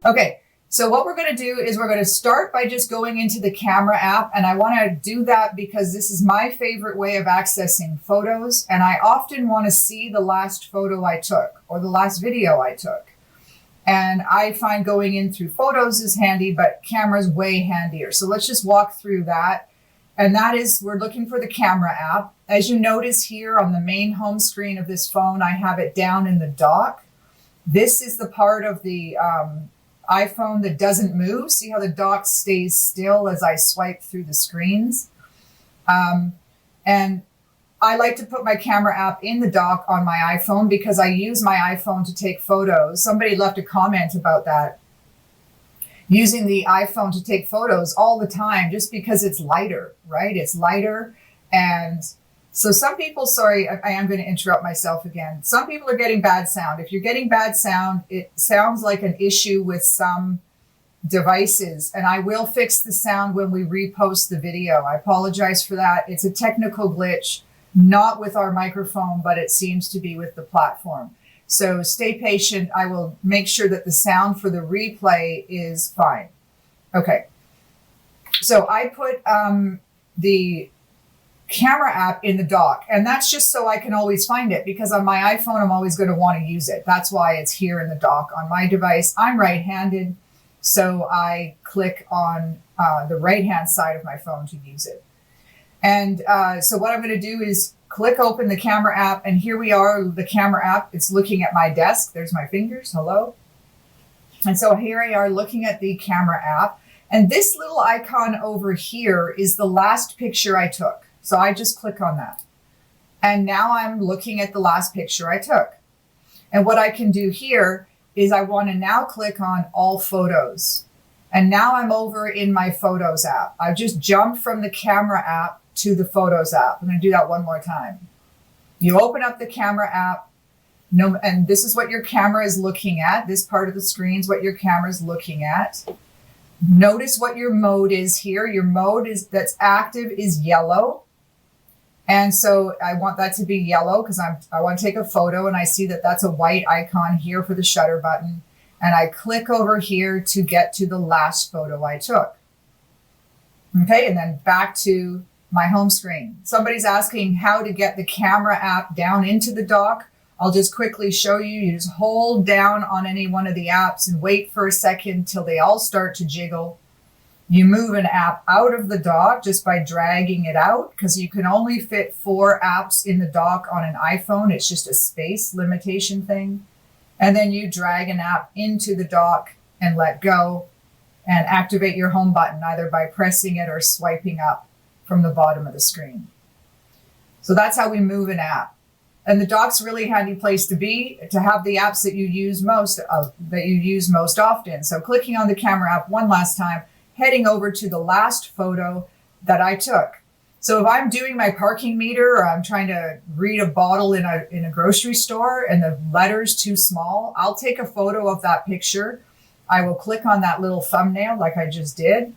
Okay, so what we're going to do is we're going to start by just going into the camera app. And I want to do that because this is my favorite way of accessing photos. And I often want to see the last photo I took or the last video I took. And I find going in through photos is handy, but camera's way handier. So let's just walk through that. And that is, we're looking for the camera app. As you notice here on the main home screen of this phone, I have it down in the dock. This is the part of the iPhone that doesn't move. See how the dock stays still as I swipe through the screens? And I like to put my camera app in the dock on my iPhone because I use my iPhone to take photos. Somebody left a comment about that. Using the iPhone to take photos all the time just because it's lighter, right? It's lighter. And so some people, sorry, I am going to interrupt myself again. Some people are getting bad sound. If you're getting bad sound, it sounds like an issue with some devices. And I will fix the sound when we repost the video. I apologize for that. It's a technical glitch, not with our microphone, but it seems to be with the platform. So stay patient. I will make sure that the sound for the replay is fine. Okay. So I put the camera app in the dock, and that's just so I can always find it because on my iPhone, I'm always going to want to use it. That's why it's here in the dock. On my device, I'm right-handed, so I click on the right-hand side of my phone to use it. And so what I'm going to do is click open the camera app, and here we are, the camera app. It's looking at my desk. There's my fingers. Hello. And so here I are looking at the camera app, and this little icon over here is the last picture I took. So I just click on that. And now I'm looking at the last picture I took. And what I can do here is I want to now click on all photos. And now I'm over in my Photos app. I've just jumped from the camera app to the Photos app. I'm going to do that one more time. You open up the camera app, and this is what your camera is looking at. This part of the screen is what your camera is looking at. Notice what your mode is here. Your mode that's active is yellow. And so I want that to be yellow because I want to take a photo, and I see that that's a white icon here for the shutter button. And I click over here to get to the last photo I took. Okay, and then back to my home screen. Somebody's asking how to get the camera app down into the dock. I'll just quickly show you. You just hold down on any one of the apps and wait for a second till they all start to jiggle. You move an app out of the dock just by dragging it out because you can only fit 4 apps in the dock on an iPhone. It's just a space limitation thing. And then you drag an app into the dock and let go and activate your home button either by pressing it or swiping up from the bottom of the screen. So that's how we move an app. And the dock's a really handy place to be, to have the apps that you use most often. So clicking on the camera app one last time, heading over to the last photo that I took. So if I'm doing my parking meter or I'm trying to read a bottle in a grocery store and the letter's too small, I'll take a photo of that picture. I will click on that little thumbnail like I just did,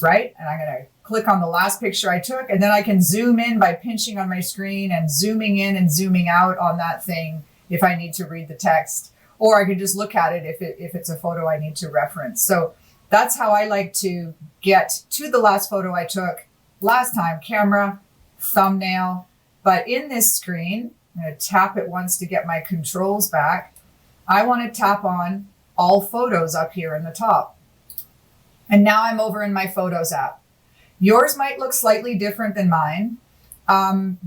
right? And I'm going to click on the last picture I took, and then I can zoom in by pinching on my screen and zooming in and zooming out on that thing if I need to read the text, or I can just look at it if it's a photo I need to reference. So that's how I like to get to the last photo I took last time, camera, thumbnail. But in this screen, I'm going to tap it once to get my controls back. I want to tap on all photos up here in the top. And now I'm over in my Photos app. Yours might look slightly different than mine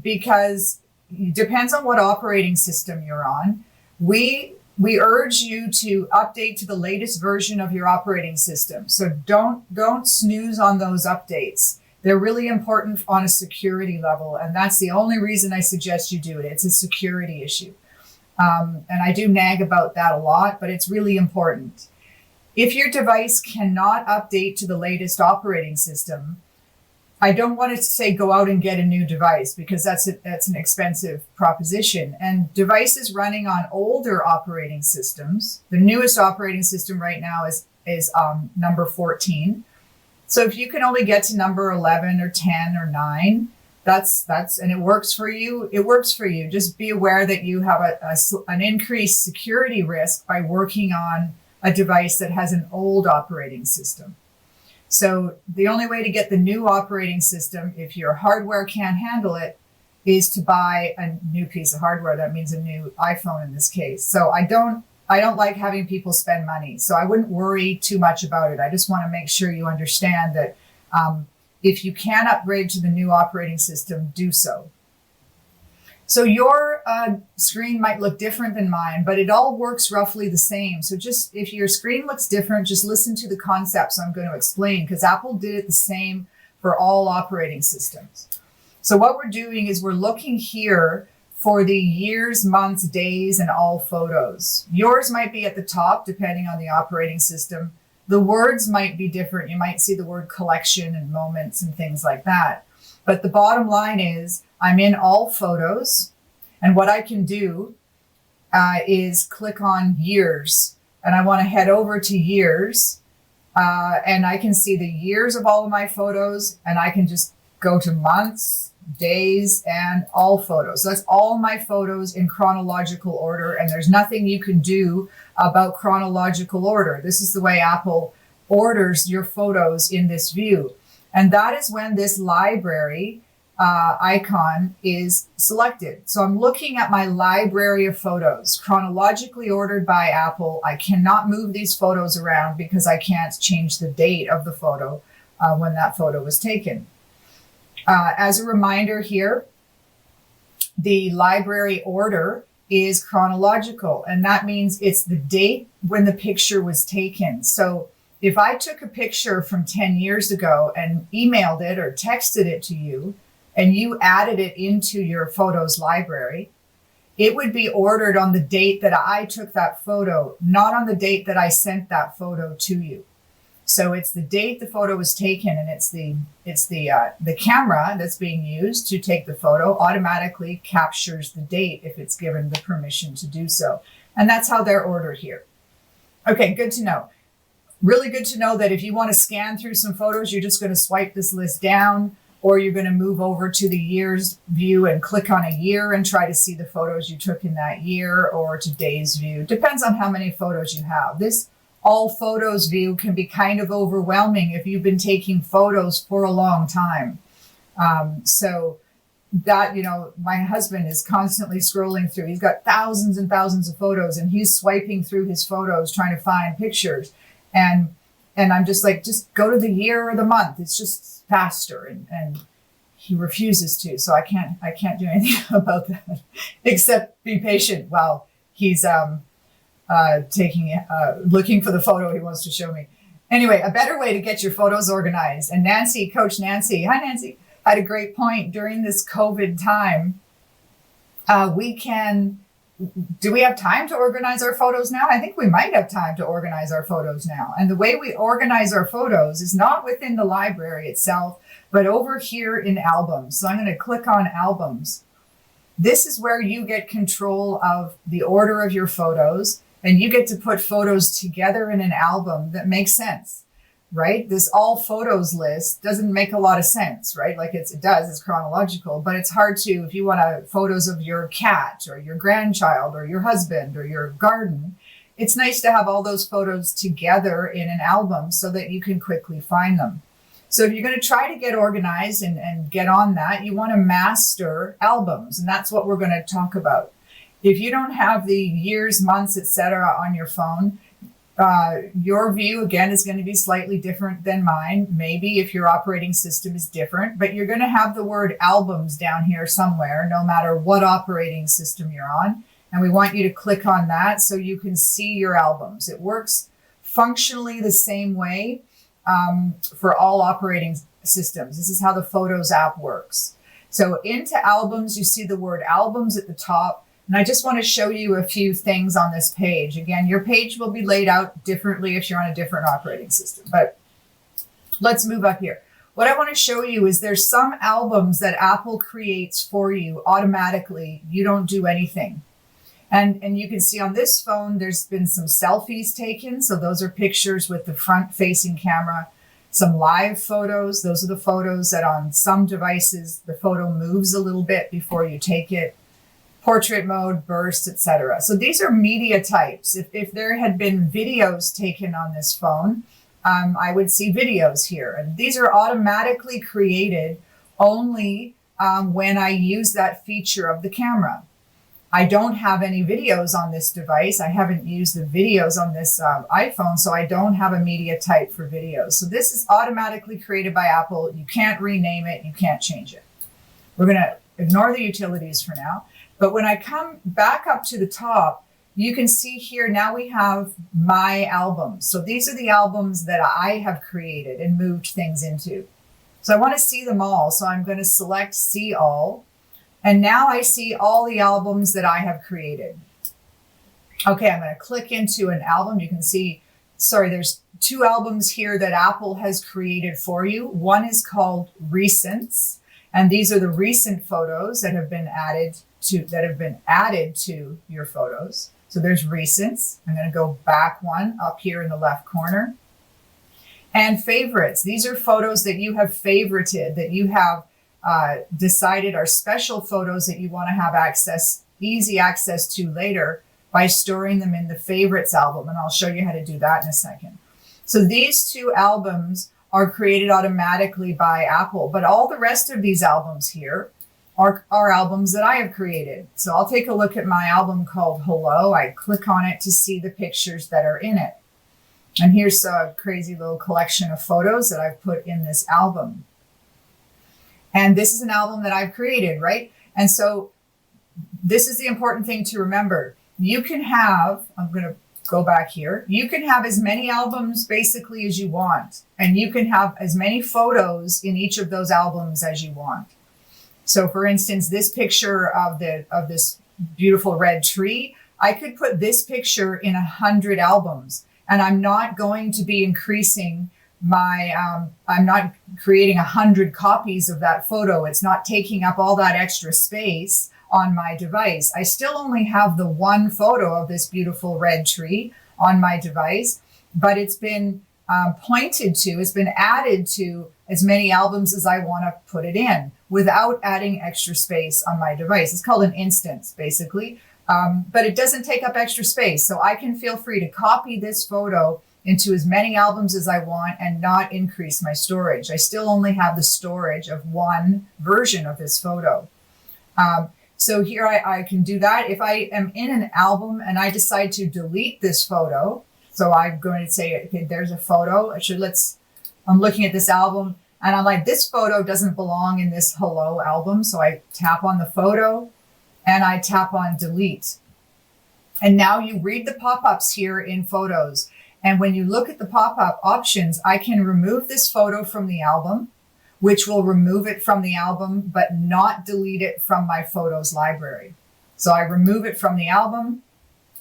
because it depends on what operating system you're on. We urge you to update to the latest version of your operating system. So don't snooze on those updates. They're really important on a security level, and that's the only reason I suggest you do it. It's a security issue. And I do nag about that a lot, but it's really important. If your device cannot update to the latest operating system, I don't want to say go out and get a new device because that's an expensive proposition. And devices running on older operating systems, the newest operating system right now is number 14. So if you can only get to number 11 or 10 or 9, that's and it works for you, it works for you. Just be aware that you have an increased security risk by working on a device that has an old operating system. So the only way to get the new operating system, if your hardware can't handle it, is to buy a new piece of hardware. That means a new iPhone in this case. So I don't like having people spend money. So I wouldn't worry too much about it. I just want to make sure you understand that if you can upgrade to the new operating system, do so. So your screen might look different than mine, but it all works roughly the same. So just if your screen looks different, just listen to the concepts I'm going to explain, because Apple did it the same for all operating systems. So what we're doing is we're looking here for the years, months, days, and all photos. Yours might be at the top, depending on the operating system. The words might be different. You might see the word collection and moments and things like that. But the bottom line is I'm in all photos. And what I can do is click on years. And I want to head over to years. And I can see the years of all of my photos. And I can just go to months, days, and all photos. So that's all my photos in chronological order. And there's nothing you can do about chronological order. This is the way Apple orders your photos in this view. And that is when this library icon is selected. So I'm looking at my library of photos, chronologically ordered by Apple. I cannot move these photos around because I can't change the date of the photo when that photo was taken. As a reminder here, the library order is chronological, and that means it's the date when the picture was taken. So if I took a picture from 10 years ago and emailed it or texted it to you, and you added it into your photos library, it would be ordered on the date that I took that photo, not on the date that I sent that photo to you. So it's the date the photo was taken, and it's the camera that's being used to take the photo automatically captures the date if it's given the permission to do so. And that's how they're ordered here. Okay, good to know. Really good to know that if you want to scan through some photos, you're just going to swipe this list down, or you're going to move over to the years view and click on a year and try to see the photos you took in that year, or to days view. Depends on how many photos you have. This all photos view can be kind of overwhelming if you've been taking photos for a long time. So that, my husband is constantly scrolling through. He's got thousands and thousands of photos, and he's swiping through his photos trying to find pictures. And I'm just like, just go to the year or the month. It's just faster. And he refuses to. So I can't do anything about that except be patient while he's looking for the photo he wants to show me. Anyway, a better way to get your photos organized. And Coach Nancy, hi Nancy, had a great point. During this COVID time, do we have time to organize our photos now? I think we might have time to organize our photos now. And the way we organize our photos is not within the library itself, but over here in albums. So I'm going to click on albums. This is where you get control of the order of your photos, and you get to put photos together in an album that makes sense, right? This all photos list doesn't make a lot of sense, right? Like it does, it's chronological, but it's hard to, if you want photos of your cat or your grandchild or your husband or your garden, it's nice to have all those photos together in an album so that you can quickly find them. So if you're going to try to get organized and get on that, you want to master albums, and that's what we're going to talk about. If you don't have the years, months, etc. on your phone, your view, again, is going to be slightly different than mine. Maybe if your operating system is different, but you're going to have the word albums down here somewhere, no matter what operating system you're on. And we want you to click on that so you can see your albums. It works functionally the same way for all operating systems. This is how the Photos app works. So into albums, you see the word albums at the top. And I just want to show you a few things on this page. Again, your page will be laid out differently if you're on a different operating system, but let's move up here. What I want to show you is there's some albums that Apple creates for you automatically. You don't do anything. And you can see on this phone, there's been some selfies taken. So those are pictures with the front facing camera. Some live photos. Those are the photos that on some devices, the photo moves a little bit before you take it. portrait mode, burst, etc. So these are media types. If there had been videos taken on this phone, I would see videos here. And these are automatically created only when I use that feature of the camera. I don't have any videos on this device. I haven't used the videos on this iPhone, so I don't have a media type for videos. So this is automatically created by Apple. You can't rename it. You can't change it. We're going to ignore the utilities for now. But when I come back up to the top, you can see here now we have my albums. So these are the albums that I have created and moved things into. So I want to see them all. So I'm going to select See All. And now I see all the albums that I have created. Okay, I'm going to click into an album. You can see, sorry, there's 2 albums here that Apple has created for you. One is called Recents, and these are the recent photos that have been added to your photos. So there's Recents. I'm going to go back one up here in the left corner. And Favorites. These are photos that you have favorited, that you have decided are special photos that you want to have easy access to later by storing them in the Favorites album. And I'll show you how to do that in a second. So these 2 albums are created automatically by Apple, but all the rest of these albums here are albums that I have created. So I'll take a look at my album called Hello. I click on it to see the pictures that are in it. And here's a crazy little collection of photos that I've put in this album. And this is an album that I've created, right? And so this is the important thing to remember. You can have, I'm going to go back here. You can have as many albums basically as you want. And you can have as many photos in each of those albums as you want. So for instance, this picture of this beautiful red tree, I could put this picture in 100 albums. And I'm not going to be increasing I'm not creating 100 copies of that photo. It's not taking up all that extra space on my device. I still only have the 1 photo of this beautiful red tree on my device, but it's been it's been added to as many albums as I want to put it in without adding extra space on my device. It's called an instance, basically, but it doesn't take up extra space. So I can feel free to copy this photo into as many albums as I want and not increase my storage. I still only have the storage of 1 version of this photo. So here I can do that. If I am in an album and I decide to delete this photo, so I'm going to say, okay, there's a photo. I'm looking at this album and I'm like, this photo doesn't belong in this Hello album. So I tap on the photo and I tap on delete. And now you read the pop-ups here in Photos. And when you look at the pop-up options, I can remove this photo from the album, which will remove it from the album, but not delete it from my photos library. So I remove it from the album.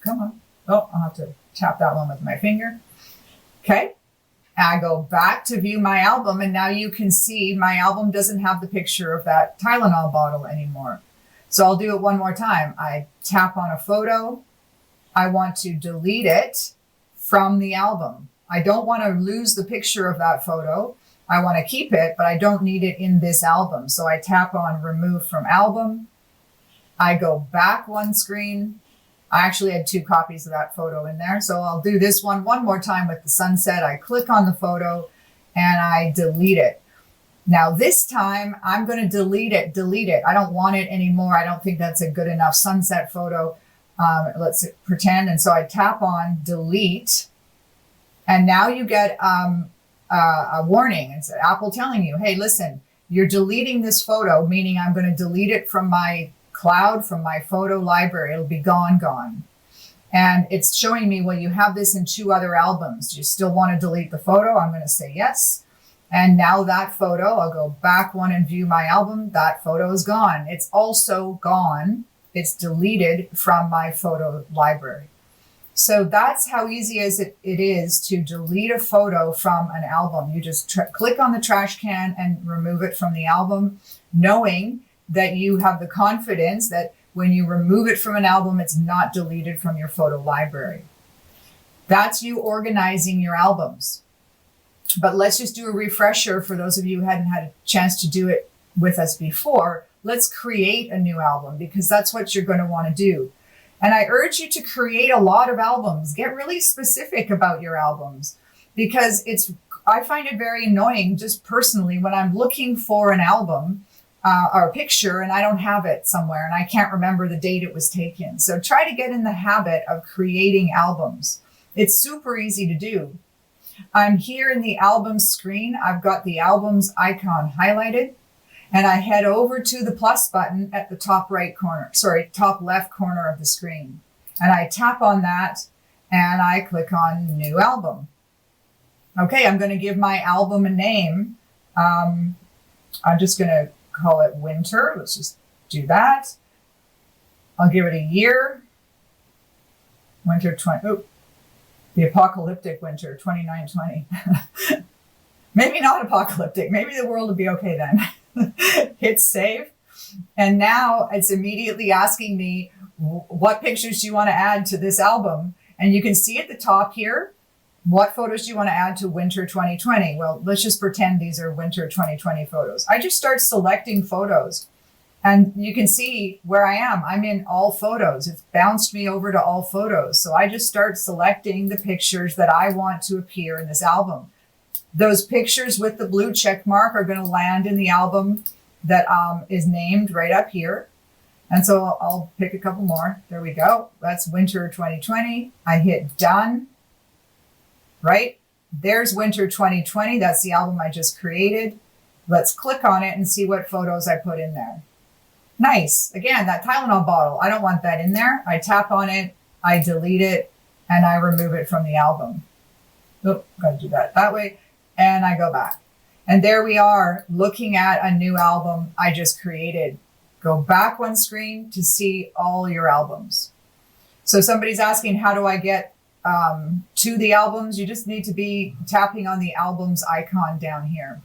Come on. Oh, I'll have to tap that one with my finger. Okay. I go back to view my album, and now you can see my album doesn't have the picture of that Tylenol bottle anymore. So I'll do it one more time. I tap on a photo. I want to delete it from the album. I don't want to lose the picture of that photo. I want to keep it, but I don't need it in this album. So I tap on Remove from Album. I go back 1 screen. I actually had 2 copies of that photo in there. So I'll do this one more time with the sunset. I click on the photo and I delete it. Now this time I'm going to delete it. I don't want it anymore. I don't think that's a good enough sunset photo. Let's pretend. And so I tap on delete. And now you get a warning. It's Apple telling you, hey, listen, you're deleting this photo, meaning I'm going to delete it from my cloud, from my photo library. It'll be gone. And it's showing me, well, you have this in 2 other albums. Do you still want to delete the photo? I'm going to say yes. And now that photo, I'll go back 1 and view my album. That photo is gone. It's also gone. It's deleted from my photo library. So that's how easy it is to delete a photo from an album. You just click on the trash can and remove it from the album, knowing that you have the confidence that when you remove it from an album, it's not deleted from your photo library. That's you organizing your albums. But let's just do a refresher for those of you who hadn't had a chance to do it with us before. let's create a new album, because that's what you're going to want to do. And I urge you to create a lot of albums. Get really specific about your albums, because I find it very annoying, just personally, when I'm looking for an album or a picture and I don't have it somewhere and I can't remember the date it was taken. So try to get in the habit of creating albums. It's super easy to do. I'm here in the albums screen. I've got the albums icon highlighted, and I head over to the plus button at the top left corner of the screen. And I tap on that and I click on new album. Okay, I'm going to give my album a name. I'm just going to call it Winter. Let's just do that. I'll give it a year. The apocalyptic winter, 2920. Maybe not apocalyptic. Maybe the world will be okay then. Hit save. And now it's immediately asking me, what pictures do you want to add to this album? And you can see at the top here, what photos do you want to add to winter 2020? Well, let's just pretend these are winter 2020 photos. I just start selecting photos. And you can see where I am. I'm in all photos. It's bounced me over to all photos. So I just start selecting the pictures that I want to appear in this album. Those pictures with the blue check mark are going to land in the album that is named right up here. And so I'll pick a couple more. There we go. That's winter 2020. I hit done. Right? There's winter 2020. That's the album I just created. Let's click on it and see what photos I put in there. Nice. Again, that Tylenol bottle, I don't want that in there. I tap on it, I delete it, and I remove it from the album. Oh, gotta do that way. And I go back. And there we are, looking at a new album I just created. Go back one screen to see all your albums. So somebody's asking, how do I get to the albums? You just need to be tapping on the albums icon down here.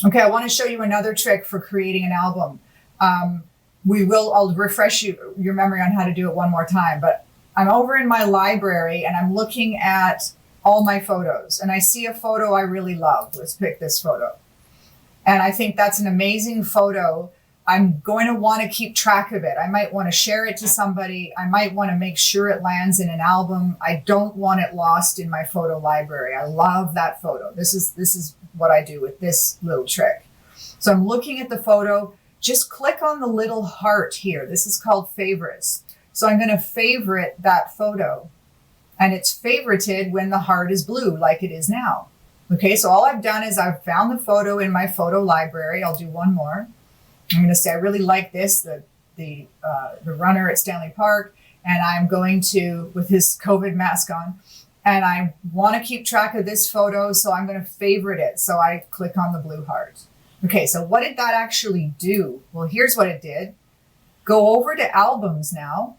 Okay, I want to show you another trick for creating an album. I'll refresh your memory on how to do it one more time, but I'm over in my library and I'm looking at all my photos and I see a photo I really love. Let's pick this photo. And I think that's an amazing photo. I'm going to want to keep track of it. I might want to share it to somebody. I might want to make sure it lands in an album. I don't want it lost in my photo library. I love that photo. This is what I do with this little trick. So I'm looking at the photo. Just click on the little heart here. This is called favorites. So I'm going to favorite that photo. And it's favorited when the heart is blue, like it is now. Okay, so all I've done is I've found the photo in my photo library. I'll do one more. I'm going to say I really like this, the runner at Stanley Park, and I'm going to, with his COVID mask on, and I want to keep track of this photo, so I'm going to favorite it. So I click on the blue heart. Okay, so what did that actually do? Well, here's what it did. Go over to albums now,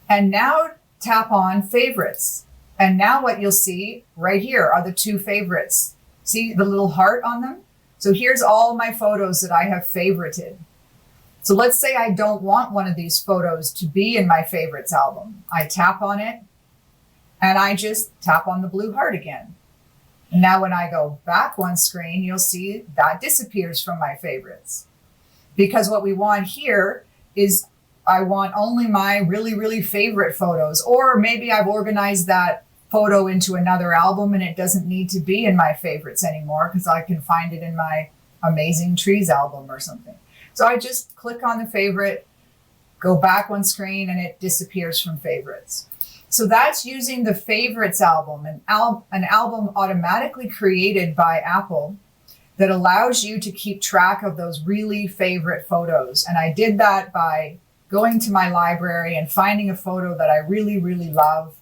and now tap on favorites. And now what you'll see right here are the two favorites. See the little heart on them? So here's all my photos that I have favorited. So let's say I don't want one of these photos to be in my favorites album. I tap on it and I just tap on the blue heart again. And now when I go back one screen, you'll see that disappears from my favorites. Because what we want here is I want only my really, really favorite photos. Or maybe I've organized that photo into another album and it doesn't need to be in my favorites anymore because I can find it in my Amazing Trees album or something. So I just click on the favorite, go back one screen, and it disappears from favorites. So that's using the favorites album, an album automatically created by Apple that allows you to keep track of those really favorite photos. And I did that by going to my library and finding a photo that I really, really love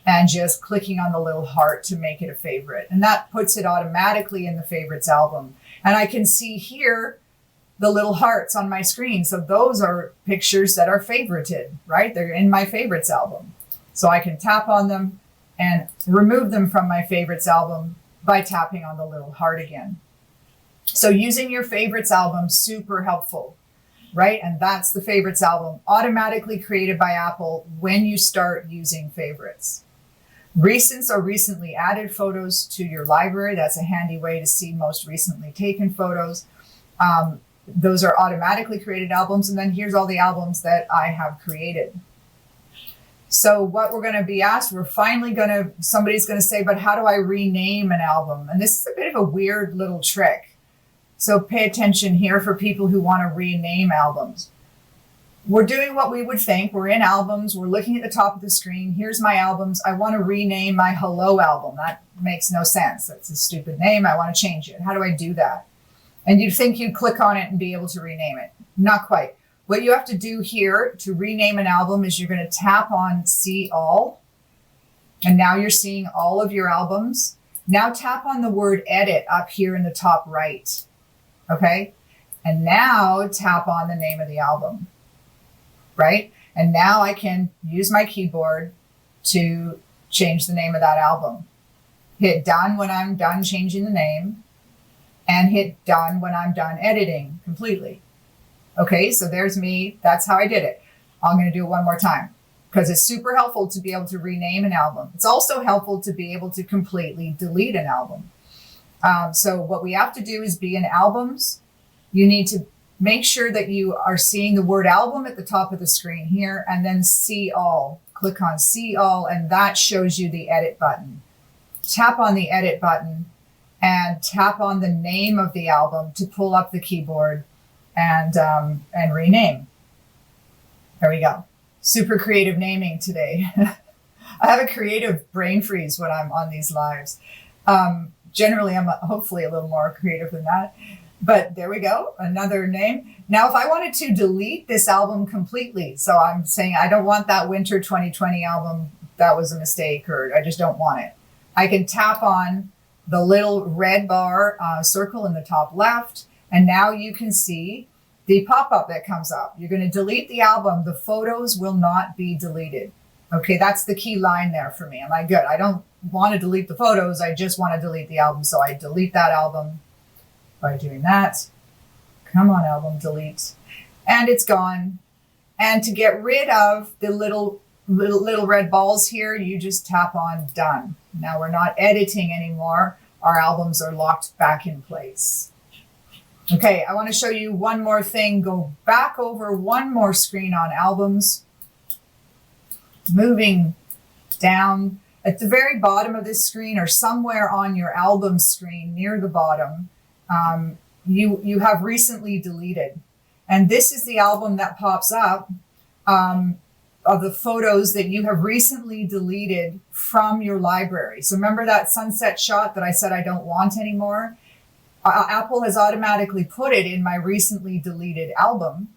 and just clicking on the little heart to make it a favorite. And that puts it automatically in the favorites album. And I can see here the little hearts on my screen. So those are pictures that are favorited, right? They're in my favorites album. So I can tap on them and remove them from my favorites album by tapping on the little heart again. So using your favorites album, super helpful, right? And that's the favorites album automatically created by Apple when you start using favorites. Recents or recently added photos to your library. That's a handy way to see most recently taken photos. Those are automatically created albums. And then here's all the albums that I have created. So what we're going to be asked, somebody's going to say, but how do I rename an album? And this is a bit of a weird little trick. So pay attention here for people who want to rename albums. We're doing what we would think. We're in albums. We're looking at the top of the screen. Here's my albums. I want to rename my Hello album. That makes no sense. That's a stupid name. I want to change it. How do I do that? And you'd think you'd click on it and be able to rename it. Not quite. What you have to do here to rename an album is you're going to tap on See All. And now you're seeing all of your albums. Now tap on the word Edit up here in the top right. Okay? And now tap on the name of the album. Right? And now I can use my keyboard to change the name of that album. Hit done when I'm done changing the name, and hit done when I'm done editing completely. Okay, so there's me. That's how I did it. I'm going to do it one more time because it's super helpful to be able to rename an album. It's also helpful to be able to completely delete an album. So what we have to do is be in albums. You need to make sure that you are seeing the word album at the top of the screen here, and then See All. Click on See All, and that shows you the edit button. Tap on the edit button and tap on the name of the album to pull up the keyboard and rename. There we go. Super creative naming today. I have a creative brain freeze when I'm on these lives. Generally, I'm hopefully a little more creative than that. But there we go, another name. Now, if I wanted to delete this album completely, so I'm saying I don't want that winter 2020 album, that was a mistake, or I just don't want it. I can tap on the little red bar circle in the top left, and now you can see the pop-up that comes up. You're going to delete the album. The photos will not be deleted. Okay, that's the key line there for me. Am I good? I don't want to delete the photos. I just want to delete the album. So I delete that album by doing that. Come on, album, delete. And it's gone. And to get rid of the little red balls here, you just tap on done. Now we're not editing anymore. Our albums are locked back in place. Okay, I want to show you one more thing. Go back over one more screen on albums. Moving down at the very bottom of this screen, or somewhere on your album screen near the bottom, you have recently deleted. And this is the album that pops up of the photos that you have recently deleted from your library. So remember that sunset shot that I said I don't want anymore? Apple has automatically put it in my recently deleted album.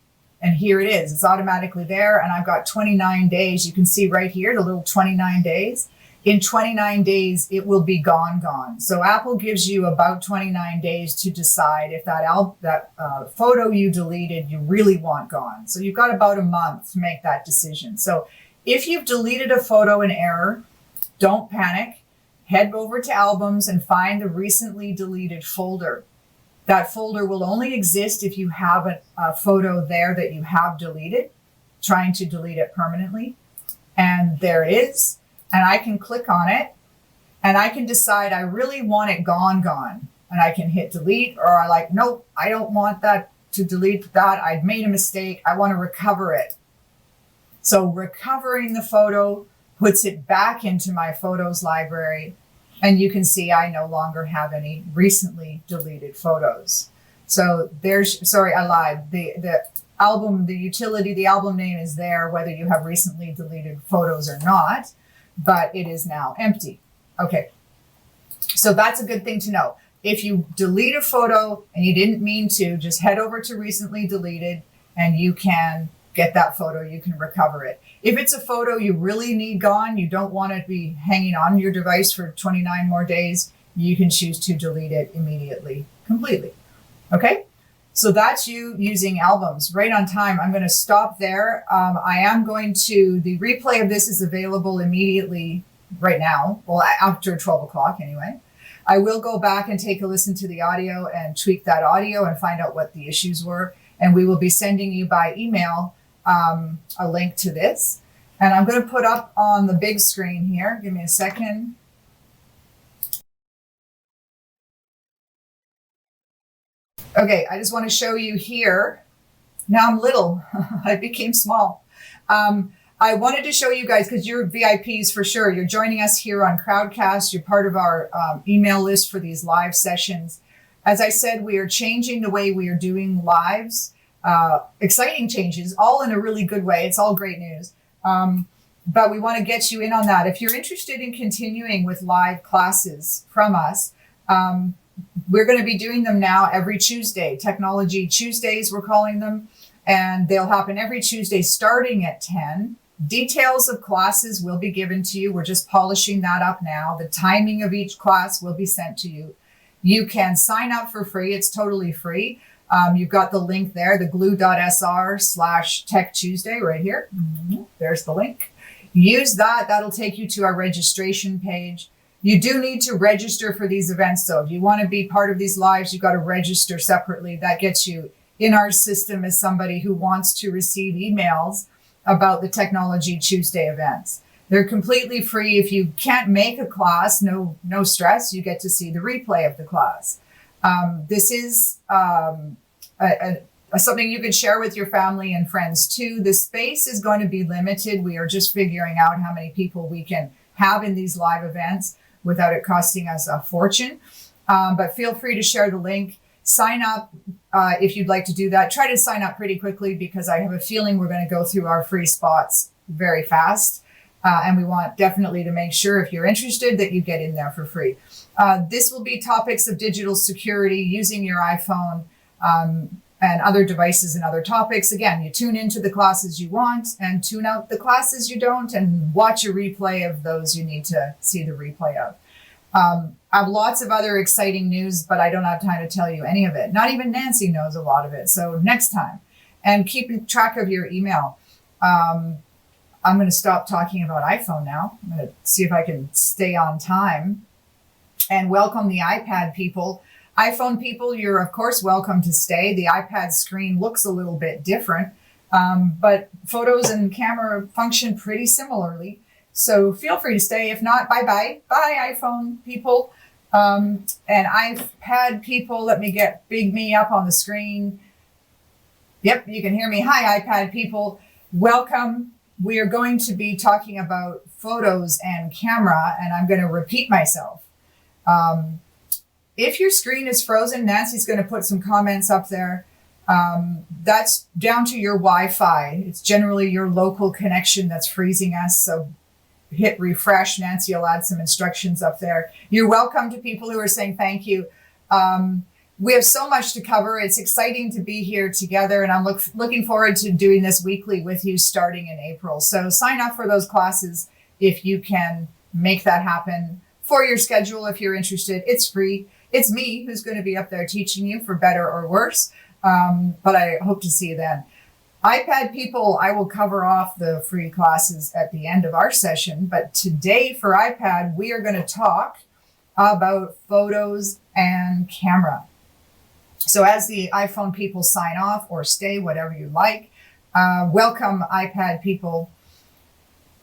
And here it is. It's automatically there. And I've got 29 days. You can see right here, the little 29 days. In 29 days, it will be gone. So Apple gives you about 29 days to decide if that photo you deleted, you really want gone. So you've got about a month to make that decision. So if you've deleted a photo in error, don't panic. Head over to albums and find the recently deleted folder. That folder will only exist if you have a photo there that you have deleted, trying to delete it permanently. And there it is. And I can click on it and I can decide I really want it gone. And I can hit delete, or I like, nope, I don't want that to delete that. I'd made a mistake. I want to recover it. So recovering the photo puts it back into my photos library. And you can see I no longer have any recently deleted photos. So sorry, I lied. The album, the utility, the album name is there, whether you have recently deleted photos or not, but it is now empty. Okay. So that's a good thing to know. If you delete a photo and you didn't mean to, just head over to recently deleted and you can get that photo, you can recover it. If it's a photo you really need gone, you don't want it to be hanging on your device for 29 more days, you can choose to delete it immediately, completely. Okay? So that's you using albums right on time. I'm going to stop there. The replay of this is available immediately right now. Well, after 12 o'clock anyway. I will go back and take a listen to the audio and tweak that audio and find out what the issues were. And we will be sending you by email a link to this. And I'm going to put up on the big screen here. Give me a second. Okay, I just want to show you here. Now I'm little. I became small. I wanted to show you guys, because you're VIPs for sure. You're joining us here on Crowdcast. You're part of our email list for these live sessions. As I said, we are changing the way we are doing lives. Exciting changes, all in a really good way. It's all great news. But we want to get you in on that. If you're interested in continuing with live classes from us, we're going to be doing them now every Tuesday. Technology Tuesdays, we're calling them. And they'll happen every Tuesday starting at 10. Details of classes will be given to you. We're just polishing that up now. The timing of each class will be sent to you. You can sign up for free. It's totally free. You've got the link there, the gluu.sr/Tech Tuesday right here. There's the link. Use that. That'll take you to our registration page. You do need to register for these events, though. If you want to be part of these lives, you've got to register separately. That gets you in our system as somebody who wants to receive emails about the Technology Tuesday events. They're completely free. If you can't make a class, no stress. You get to see the replay of the class. This is something you can share with your family and friends too. The space is going to be limited. We are just figuring out how many people we can have in these live events without it costing us a fortune. But feel free to share the link. Sign up if you'd like to do that. Try to sign up pretty quickly, because I have a feeling we're going to go through our free spots very fast. And we want definitely to make sure, if you're interested, that you get in there for free. This will be topics of digital security, using your iPhone and other devices and other topics. Again, you tune into the classes you want and tune out the classes you don't, and watch a replay of those you need to see the replay of. I have lots of other exciting news, but I don't have time to tell you any of it. Not even Nancy knows a lot of it. So next time. And keep track of your email. I'm going to stop talking about iPhone now. I'm going to see if I can stay on time. And welcome the iPad people. iPhone people, you're of course welcome to stay. The iPad screen looks a little bit different, but photos and camera function pretty similarly. So feel free to stay. If not, bye-bye. Bye, iPhone people. And iPad people, let me get big me up on the screen. Yep, you can hear me. Hi, iPad people. Welcome. We are going to be talking about photos and camera, and I'm going to repeat myself. If your screen is frozen, Nancy's going to put some comments up there. That's down to your Wi-Fi. It's generally your local connection that's freezing us. So hit refresh. Nancy will add some instructions up there. You're welcome to people who are saying thank you. We have so much to cover. It's exciting to be here together, and I'm looking forward to doing this weekly with you starting in April. So sign up for those classes if you can make that happen for your schedule. If you're interested, it's free. It's me who's going to be up there teaching you, for better or worse. But I hope to see you then. iPad people, I will cover off the free classes at the end of our session. But today for iPad, we are going to talk about photos and camera. So as the iPhone people sign off or stay, whatever you like, welcome iPad people.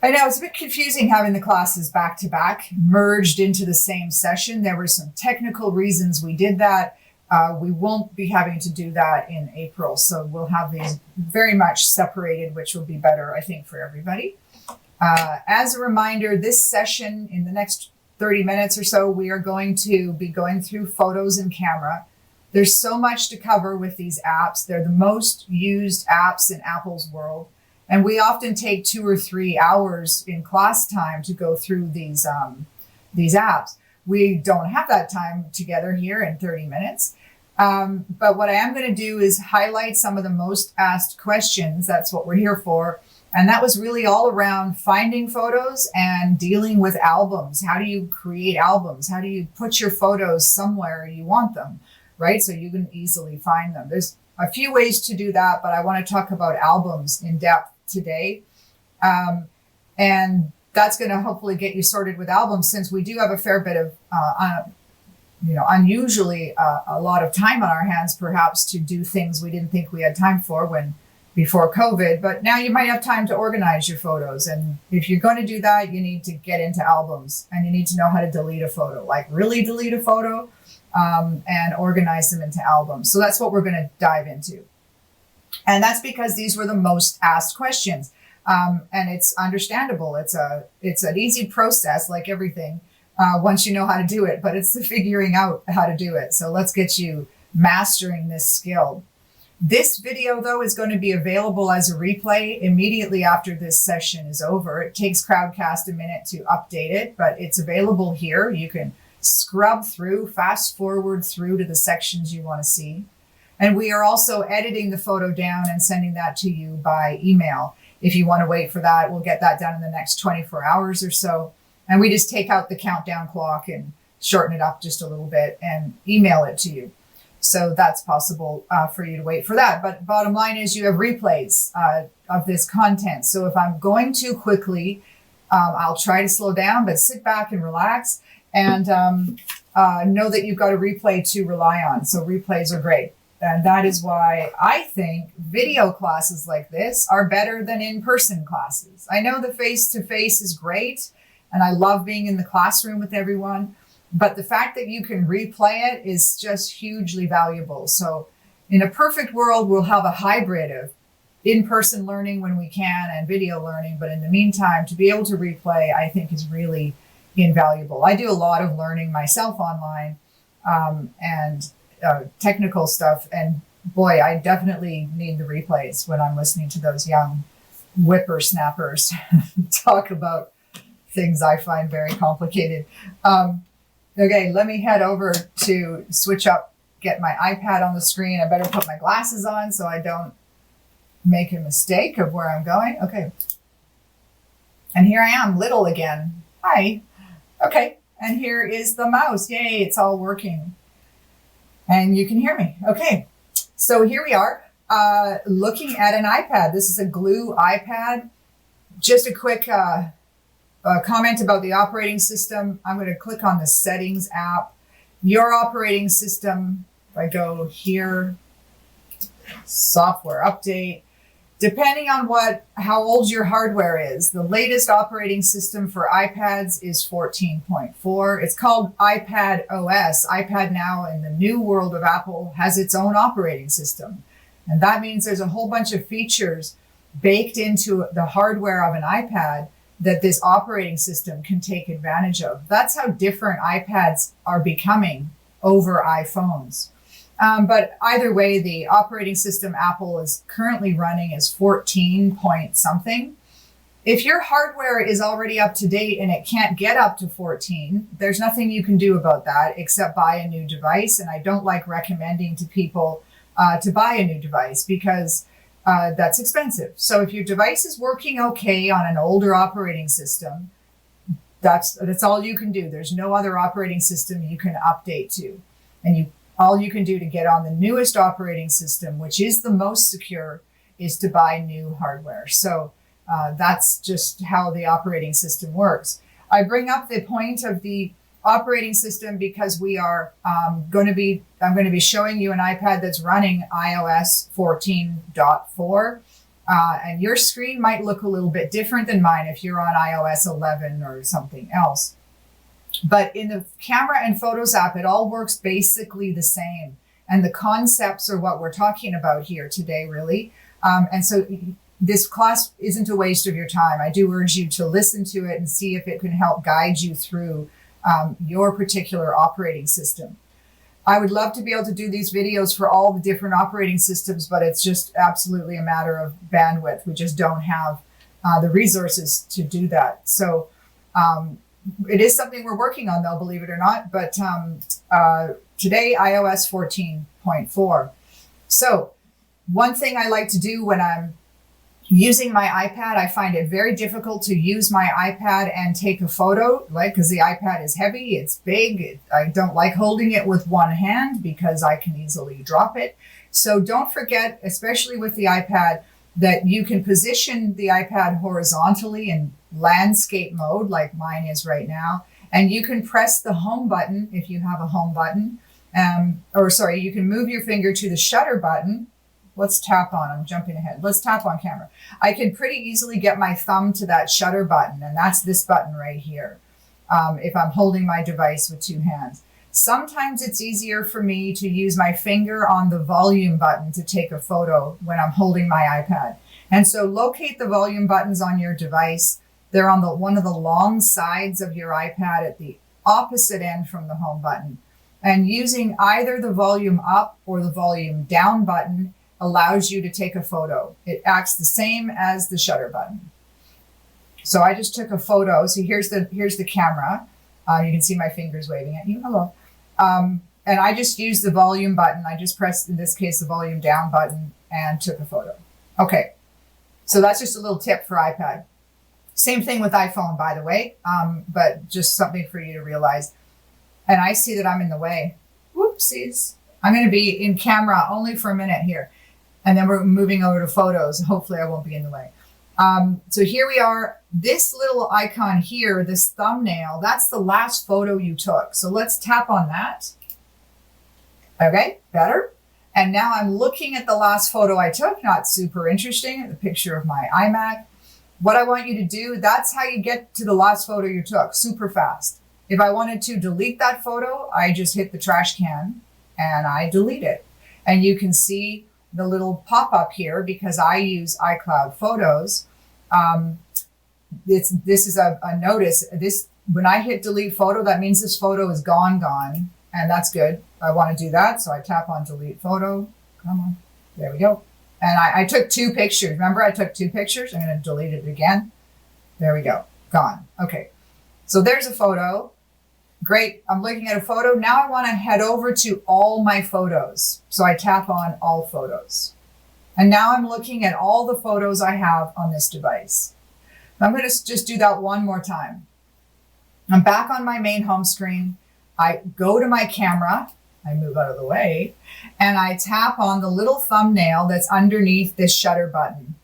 I know it's a bit confusing having the classes back to back, merged into the same session. There were some technical reasons we did that. We won't be having to do that in April. So we'll have these very much separated, which will be better, I think, for everybody. As a reminder, this session, in the next 30 minutes or so, we are going to be going through photos and camera. There's so much to cover with these apps. They're the most used apps in Apple's world. And we often take 2 or 3 hours in class time to go through these apps. We don't have that time together here in 30 minutes. But what I am going to do is highlight some of the most asked questions. That's what we're here for. And that was really all around finding photos and dealing with albums. How do you create albums? How do you put your photos somewhere you want them, right? So you can easily find them. There's a few ways to do that, but I want to talk about albums in depth today. And that's going to hopefully get you sorted with albums, since we do have a fair bit of, unusually a lot of time on our hands, perhaps, to do things we didn't think we had time for before COVID. But now you might have time to organize your photos. And if you're going to do that, you need to get into albums, and you need to know how to delete a photo, like really delete a photo. and organize them into albums. So that's what we're going to dive into. And that's because these were the most asked questions. And it's understandable. It's an easy process, like everything, once you know how to do it, but it's the figuring out how to do it. So let's get you mastering this skill. This video, though, is going to be available as a replay immediately after this session is over. It takes Crowdcast a minute to update it, but it's available here. You can scrub through, fast forward through to the sections you want to see. And we are also editing the photo down and sending that to you by email. If you want to wait for that, we'll get that done in the next 24 hours or so. And we just take out the countdown clock and shorten it up just a little bit and email it to you. So that's possible for you to wait for that. But bottom line is you have replays of this content. So if I'm going too quickly, I'll try to slow down, but sit back and relax and know that you've got a replay to rely on. So replays are great. And that is why I think video classes like this are better than in-person classes. I know the face-to-face is great, and I love being in the classroom with everyone, but the fact that you can replay it is just hugely valuable. So in a perfect world, we'll have a hybrid of in-person learning when we can and video learning. But in the meantime, to be able to replay, I think is really invaluable. I do a lot of learning myself online and technical stuff. And boy, I definitely need the replays when I'm listening to those young whippersnappers talk about things I find very complicated. Okay, let me head over to switch up, get my iPad on the screen. I better put my glasses on so I don't make a mistake of where I'm going. Okay. And here I am, little again. Hi. Okay. And here is the mouse. Yay, it's all working. And you can hear me. Okay. So here we are, looking at an iPad. This is a Gluu iPad. Just a quick comment about the operating system. I'm going to click on the settings app. Your operating system, if I go here, software update, depending on how old your hardware is, the latest operating system for iPads is 14.4. It's called iPad OS. iPad now in the new world of Apple has its own operating system. And that means there's a whole bunch of features baked into the hardware of an iPad that this operating system can take advantage of. That's how different iPads are becoming over iPhones. But either way, the operating system Apple is currently running is 14 point something. If your hardware is already up to date and it can't get up to 14, there's nothing you can do about that except buy a new device. And I don't like recommending to people to buy a new device because that's expensive. So if your device is working okay on an older operating system, that's all you can do. There's no other operating system you can update to. And all you can do to get on the newest operating system, which is the most secure, is to buy new hardware. So that's just how the operating system works. I bring up the point of the operating system because I'm going to be showing you an iPad that's running iOS 14.4. And your screen might look a little bit different than mine if you're on iOS 11 or something else. But in the camera and photos app, it all works basically the same. And the concepts are what we're talking about here today, really. And so this class isn't a waste of your time. I do urge you to listen to it and see if it can help guide you through your particular operating system. I would love to be able to do these videos for all the different operating systems, but it's just absolutely a matter of bandwidth. We just don't have the resources to do that. So it is something we're working on, though, believe it or not. But today, iOS 14.4. So one thing I like to do when I'm using my iPad, I find it very difficult to use my iPad and take a photo, because the iPad is heavy, it's big. I don't like holding it with one hand because I can easily drop it. So don't forget, especially with the iPad, that you can position the iPad horizontally in landscape mode like mine is right now. And you can press the home button if you have a home button. You can move your finger to the shutter button. Let's tap on, I'm jumping ahead. Let's tap on camera. I can pretty easily get my thumb to that shutter button, and that's this button right here, if I'm holding my device with two hands. Sometimes it's easier for me to use my finger on the volume button to take a photo when I'm holding my iPad. And so locate the volume buttons on your device. They're on one of the long sides of your iPad at the opposite end from the home button. And using either the volume up or the volume down button allows you to take a photo. It acts the same as the shutter button. So I just took a photo. So here's the camera. You can see my fingers waving at you. Hello. And I just used the volume button. I just pressed, in this case, the volume down button and took a photo. Okay. So that's just a little tip for iPad. Same thing with iPhone, by the way, but just something for you to realize. And I see that I'm in the way. Whoopsies. I'm going to be in camera only for a minute here. And then we're moving over to photos. Hopefully I won't be in the way. So here we are. This little icon here, this thumbnail, that's the last photo you took. So let's tap on that. Okay, better. And now I'm looking at the last photo I took. Not super interesting. The picture of my iMac. What I want you to do, that's how you get to the last photo you took, super fast. If I wanted to delete that photo, I just hit the trash can and I delete it. And you can see the little pop-up here because I use iCloud Photos. This is a notice. When I hit delete photo, that means this photo is gone, and that's good. I want to do that, so I tap on delete photo. Come on, there we go. And I took 2 pictures. Remember, I took 2 pictures. I'm going to delete it again. There we go, gone. Okay, so there's a photo. Great, I'm looking at a photo. Now I want to head over to all my photos. So I tap on all photos. And now I'm looking at all the photos I have on this device. I'm going to just do that one more time. I'm back on my main home screen. I go to my camera. I move out of the way. And I tap on the little thumbnail that's underneath this shutter button.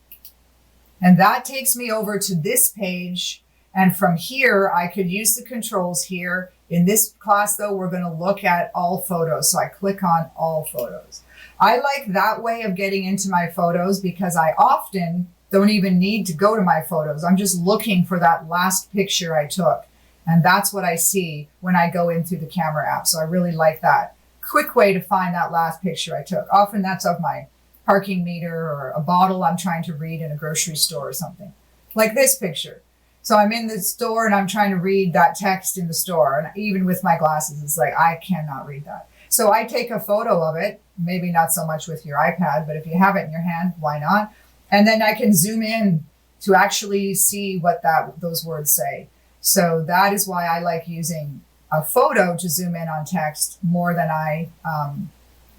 And that takes me over to this page. And from here, I could use the controls here. In this class, though, we're going to look at all photos. So I click on all photos. I like that way of getting into my photos because I often don't even need to go to my photos. I'm just looking for that last picture I took. And that's what I see when I go into the camera app. So I really like that. Quick way to find that last picture I took. Often that's of my parking meter or a bottle I'm trying to read in a grocery store or something. Like this picture. So I'm in the store and I'm trying to read that text in the store. And even with my glasses, it's like, I cannot read that. So I take a photo of it, maybe not so much with your iPad, but if you have it in your hand, why not? And then I can zoom in to actually see what those words say. So that is why I like using a photo to zoom in on text more than I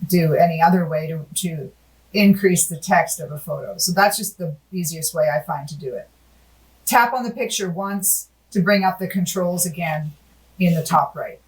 do any other way to increase the text of a photo. So that's just the easiest way I find to do it. Tap on the picture once to bring up the controls again in the top right.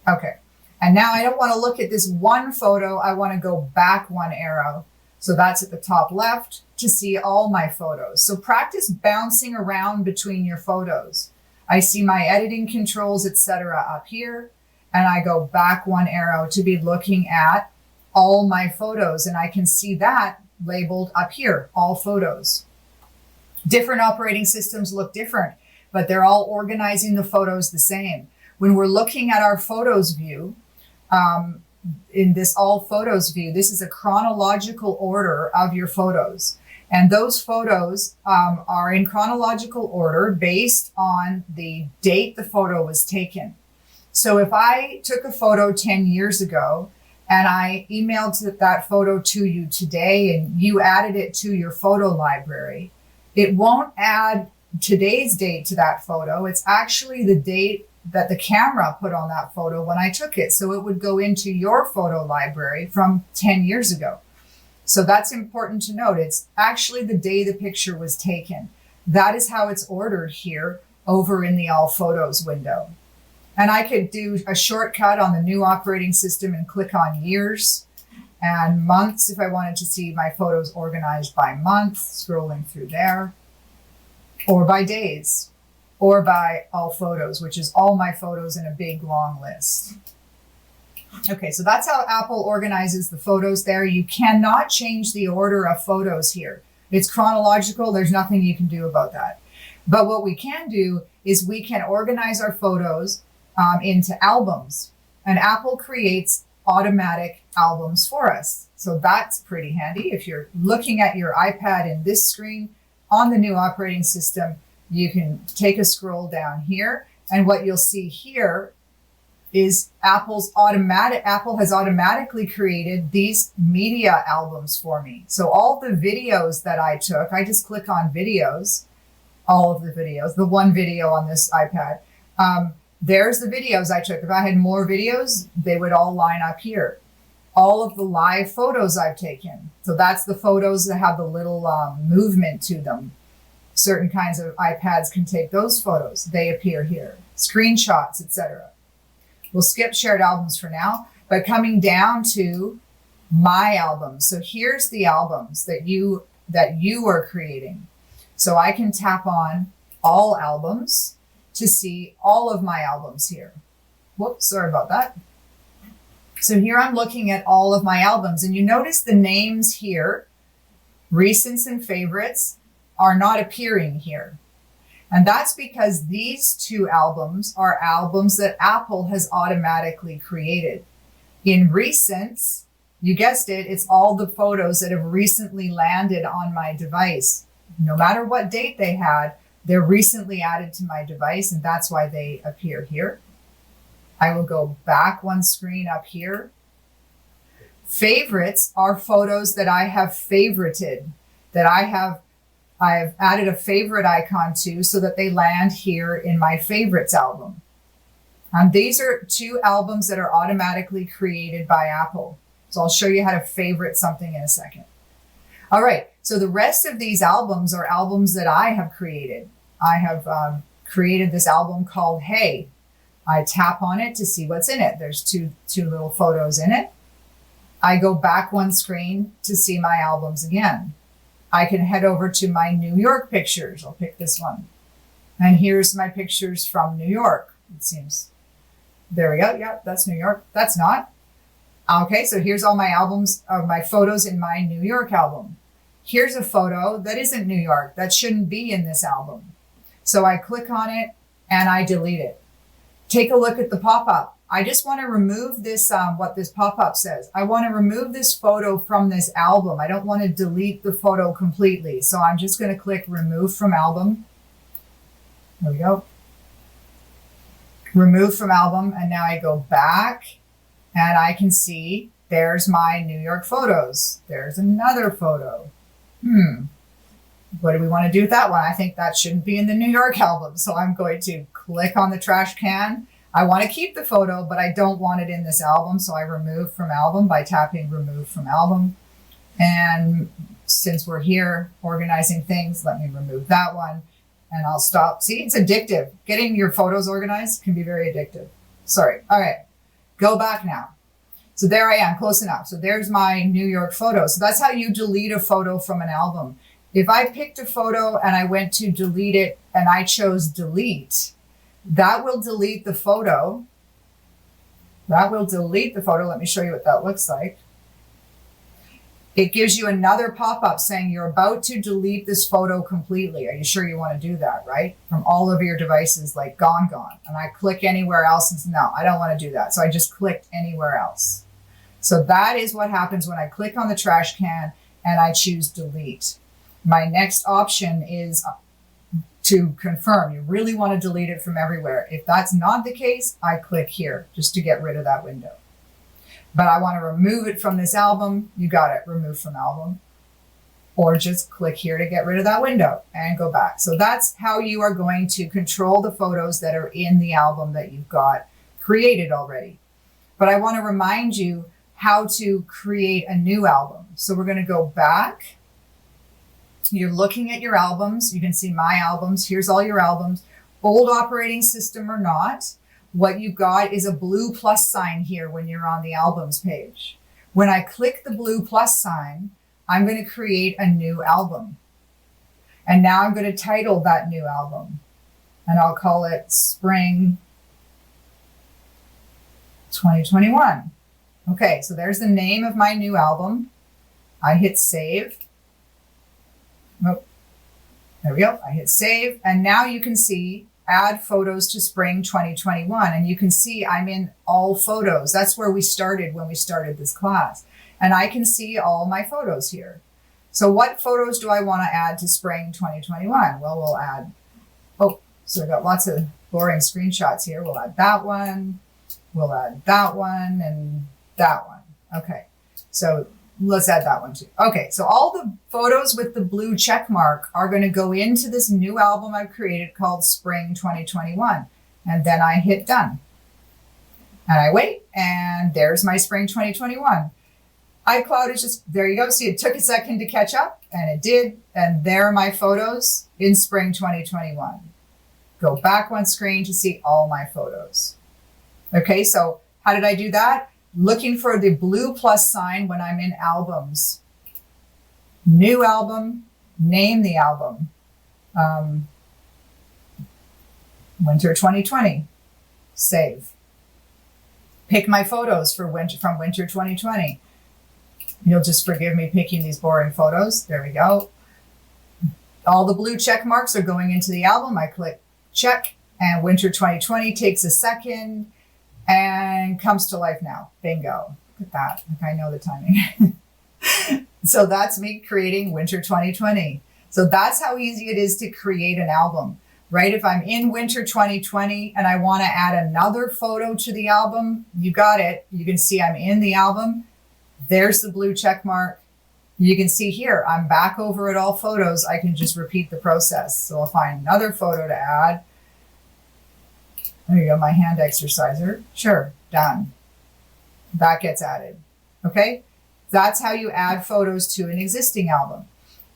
Okay. And now I don't want to look at this one photo. I want to go back 1 arrow. So that's at the top left to see all my photos. So practice bouncing around between your photos. I see my editing controls, etc. up here. And I go back 1 arrow to be looking at all my photos. And I can see that labeled up here, all photos. Different operating systems look different, but they're all organizing the photos the same. When we're looking at our photos view, in this all photos view, this is a chronological order of your photos. And those photos are in chronological order based on the date the photo was taken. So if I took a photo 10 years ago and I emailed that photo to you today and you added it to your photo library, it won't add today's date to that photo. It's actually the date that the camera put on that photo when I took it. So it would go into your photo library from 10 years ago. So that's important to note. It's actually the day the picture was taken. That is how it's ordered here over in the All Photos window. And I could do a shortcut on the new operating system and click on years and months if I wanted to see my photos organized by month, scrolling through there, or by days, or by all photos, which is all my photos in a big long list. Okay, so that's how Apple organizes the photos there. You cannot change the order of photos here. It's chronological. There's nothing you can do about that. But what we can do is we can organize our photos into albums. And Apple creates automatic albums for us. So that's pretty handy. If you're looking at your iPad in this screen on the new operating system, you can take a scroll down here, and what you'll see here is Apple has automatically created these media albums for me. So all the videos that I took, I just click on videos, all of the videos, the one video on this iPad. There's the videos I took. If I had more videos, they would all line up here. All of the live photos I've taken. So that's the photos that have the little movement to them. Certain kinds of iPads can take those photos. They appear here. Screenshots, etc. We'll skip shared albums for now, but coming down to my albums. So here's the albums that you are creating. So I can tap on all albums to see all of my albums here. Whoops, sorry about that. So here I'm looking at all of my albums, and you notice the names here, recents and favorites, are not appearing here. And that's because these two albums are albums that Apple has automatically created. In recents, you guessed it, it's all the photos that have recently landed on my device. No matter what date they had, they're recently added to my device, and that's why they appear here. I will go back one screen up here. Favorites are photos that I have favorited, that I've added a favorite icon to so that they land here in my favorites album. These are two albums that are automatically created by Apple. So I'll show you how to favorite something in a second. All right, so the rest of these albums are albums that I have created. I have created this album called Hey. I tap on it to see what's in it. There's two little photos in it. I go back one screen to see my albums again. I can head over to my New York pictures. I'll pick this one. And here's my pictures from New York, it seems. There we go. Yep, that's New York. That's not. Okay, so here's all my albums, my photos in my New York album. Here's a photo that isn't New York. That shouldn't be in this album. So I click on it and I delete it. Take a look at the pop-up. I just want to remove this, what this pop-up says. I want to remove this photo from this album. I don't want to delete the photo completely. So I'm just going to click Remove from Album. There we go. Remove from album. And now I go back and I can see there's my New York photos. There's another photo. What do we want to do with that one? I think that shouldn't be in the New York album. So I'm going to click on the trash can. I want to keep the photo, but I don't want it in this album. So I remove from album by tapping Remove from Album. And since we're here organizing things, let me remove that one and I'll stop. See, it's addictive. Getting your photos organized can be very addictive. Sorry. All right. Go back now. So there I am, close enough. So there's my New York photo. So that's how you delete a photo from an album. If I picked a photo and I went to delete it and I chose delete, that will delete the photo. That will delete the photo. Let me show you what that looks like. It gives you another pop-up saying you're about to delete this photo completely. Are you sure you want to do that, right? From all of your devices, like gone. And I click anywhere else and no, I don't want to do that. So I just clicked anywhere else. So that is what happens when I click on the trash can and I choose delete. My next option is to confirm. You really want to delete it from everywhere. If that's not the case, I click here just to get rid of that window. But I want to remove it from this album. You got it, remove from album. Or just click here to get rid of that window and go back. So that's how you are going to control the photos that are in the album that you've got created already. But I want to remind you how to create a new album. So we're going to go back. You're looking at your albums. You can see my albums. Here's all your albums. Old operating system or not. What you've got is a blue plus sign here when you're on the albums page. When I click the blue plus sign, I'm going to create a new album. And now I'm going to title that new album. And I'll call it Spring 2021. Okay, so there's the name of my new album. I hit save. Oh, there we go. I hit save. And now you can see add photos to spring 2021. And you can see I'm in all photos. That's where we started when we started this class. And I can see all my photos here. So what photos do I want to add to spring 2021? Well, we'll add, so I've got lots of boring screenshots here. We'll add that one, we'll add that one, and that one. Okay, so let's add that one too. Okay, so all the photos with the blue check mark are going to go into this new album I've created called Spring 2021. And then I hit done. And I wait, and there's my Spring 2021. iCloud is just, there you go. See, it took a second to catch up, and it did. And there are my photos in Spring 2021. Go back one screen to see all my photos. Okay, so how did I do that? Looking for the blue plus sign when I'm in albums. New album, name the album. Winter 2020, save. Pick my photos for from winter 2020. You'll just forgive me picking these boring photos. There we go. All the blue check marks are going into the album. I click check, and winter 2020 takes a second and comes to life now. Bingo. Look at that. Like I know the timing. So that's me creating winter 2020. So that's how easy it is to create an album, right? If I'm in winter 2020 and I want to add another photo to the album, you got it. You can see I'm in the album. There's the blue check mark. You can see here, I'm back over at all photos. I can just repeat the process. So I'll find another photo to add. There you go, my hand exerciser. Sure, done. That gets added. Okay, that's how you add photos to an existing album.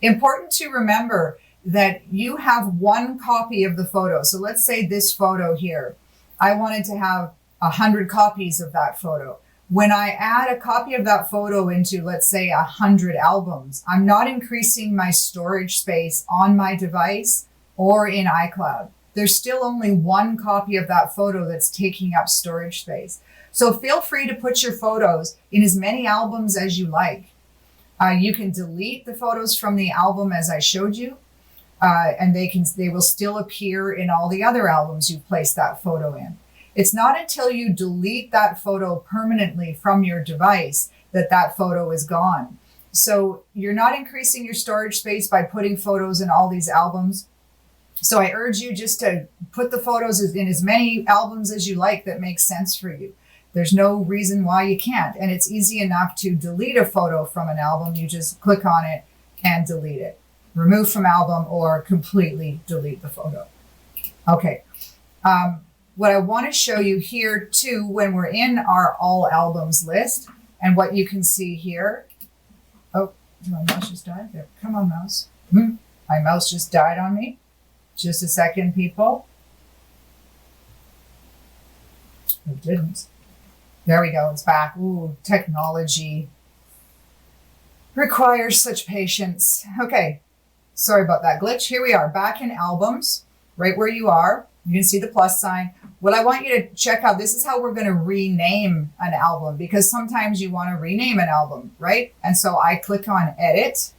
Important to remember that you have one copy of the photo. So let's say this photo here, I wanted to have 100 copies of that photo. When I add a copy of that photo into, let's say, 100 albums, I'm not increasing my storage space on my device or in iCloud. There's still only one copy of that photo that's taking up storage space. So feel free to put your photos in as many albums as you like. You can delete the photos from the album as I showed you, and they will still appear in all the other albums you've placed that photo in. It's not until you delete that photo permanently from your device that that photo is gone. So you're not increasing your storage space by putting photos in all these albums. So I urge you just to put the photos in as many albums as you like that makes sense for you. There's no reason why you can't. And it's easy enough to delete a photo from an album. You just click on it and delete it. Remove from album or completely delete the photo. Okay. What I want to show you here too, when we're in our all albums list, and what you can see here. Oh, my mouse just died there. Come on, mouse. My mouse just died on me. Just a second, people. It didn't. There we go. It's back. Ooh, technology requires such patience. Okay. Sorry about that glitch. Here we are back in albums, right where you are. You can see the plus sign. What I want you to check out, this is how we're going to rename an album, because sometimes you want to rename an album, right? And so I click on edit,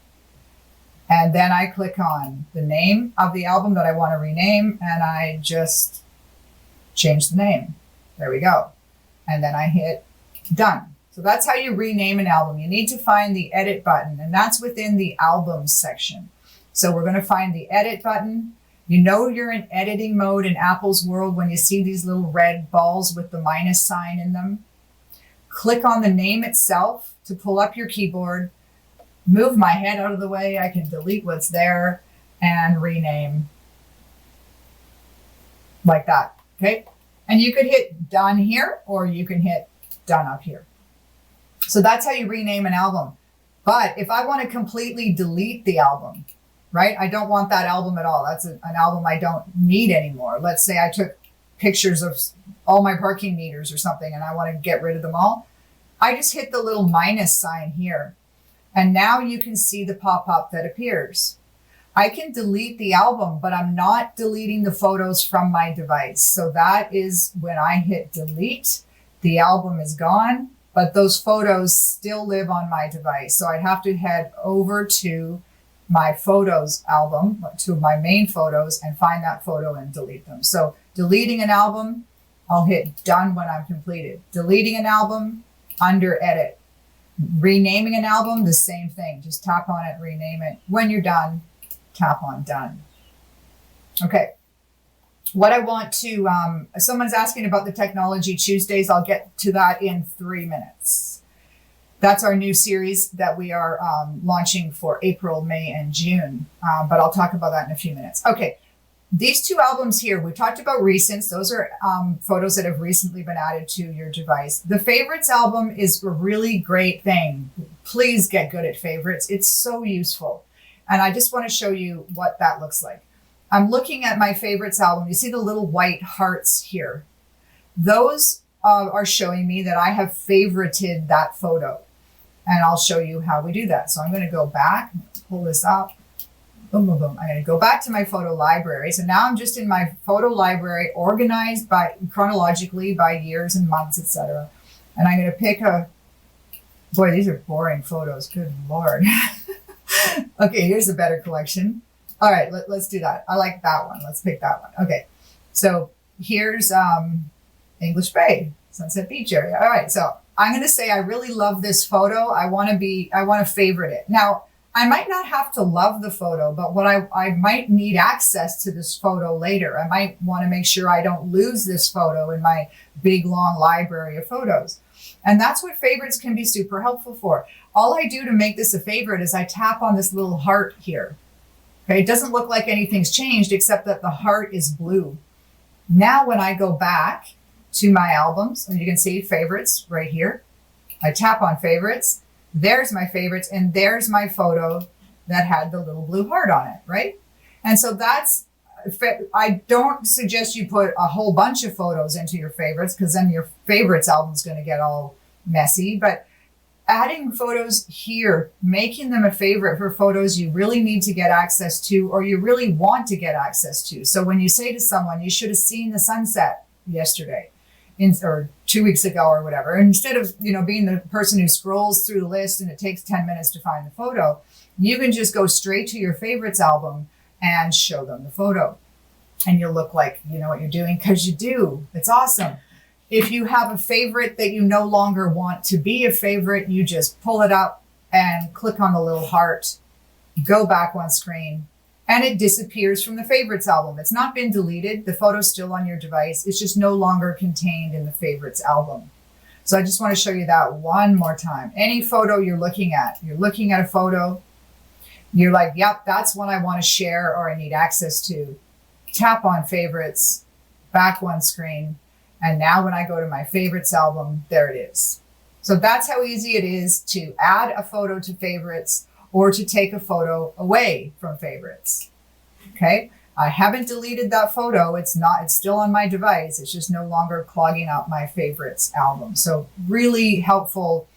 and then I click on the name of the album that I want to rename, and I just change the name. There we go. And then I hit done. So that's how you rename an album. You need to find the edit button, and that's within the albums section. So we're going to find the edit button. You know you're in editing mode in Apple's world when you see these little red balls with the minus sign in them. Click on the name itself to pull up your keyboard. Move my head out of the way. I can delete what's there and rename like that. Okay. And you could hit done here, or you can hit done up here. So that's how you rename an album. But if I want to completely delete the album, right? I don't want that album at all. That's an album I don't need anymore. Let's say I took pictures of all my parking meters or something and I want to get rid of them all. I just hit the little minus sign here. And now you can see the pop-up that appears. I can delete the album, but I'm not deleting the photos from my device. So that is when I hit delete, the album is gone, but those photos still live on my device. So I'd have to head over to my photos album to my main photos and find that photo and delete them. So deleting an album, I'll hit done when I'm completed. Deleting an album, under edit. Renaming an album, the same thing. Just tap on it, rename it. When you're done, tap on done. Okay. What I want to, someone's asking about the Technology Tuesdays. I'll get to that in 3 minutes. That's our new series that we are launching for April, May, and June. But I'll talk about that in a few minutes. Okay. These two albums here, we talked about recents. Those are photos that have recently been added to your device. The favorites album is a really great thing. Please get good at favorites. It's so useful. And I just want to show you what that looks like. I'm looking at my favorites album. You see the little white hearts here. Those are showing me that I have favorited that photo. And I'll show you how we do that. So I'm going to go back, pull this up. Boom, boom, boom. I'm going to go back to my photo library. So now I'm just in my photo library, organized by chronologically by years and months, etc. And I'm going to pick boy, these are boring photos. Good Lord. Okay, here's a better collection. All right, let's do that. I like that one. Let's pick that one. Okay, so here's English Bay, Sunset Beach area. All right, so I'm going to say I really love this photo. I want to favorite it. Now, I might not have to love the photo, but what I might need access to this photo later. I might want to make sure I don't lose this photo in my big, long library of photos. And that's what favorites can be super helpful for. All I do to make this a favorite is I tap on this little heart here. Okay, it doesn't look like anything's changed except that the heart is blue. Now when I go back to my albums, and you can see favorites right here, I tap on favorites, there's my favorites, and there's my photo that had the little blue heart on it, right? And so I don't suggest you put a whole bunch of photos into your favorites because then your favorites album is going to get all messy, but adding photos here, making them a favorite for photos you really need to get access to or you really want to get access to. So when you say to someone, you should have seen the sunset yesterday or 2 weeks ago or whatever, and instead of being the person who scrolls through the list and it takes 10 minutes to find the photo, you can just go straight to your favorites album and show them the photo. And you'll look like you know what you're doing because you do. It's awesome. If you have a favorite that you no longer want to be a favorite, you just pull it up and click on the little heart, go back one screen, and it disappears from the favorites album. It's not been deleted. The photo's still on your device. It's just no longer contained in the favorites album. So I just want to show you that one more time. Any photo you're looking at a photo, you're like, yep, that's one I want to share or I need access to. Tap on favorites, back one screen. And now when I go to my favorites album, there it is. So that's how easy it is to add a photo to favorites or to take a photo away from favorites. Okay. I haven't deleted that photo. It's still on my device. It's just no longer clogging up my favorites album. So really helpful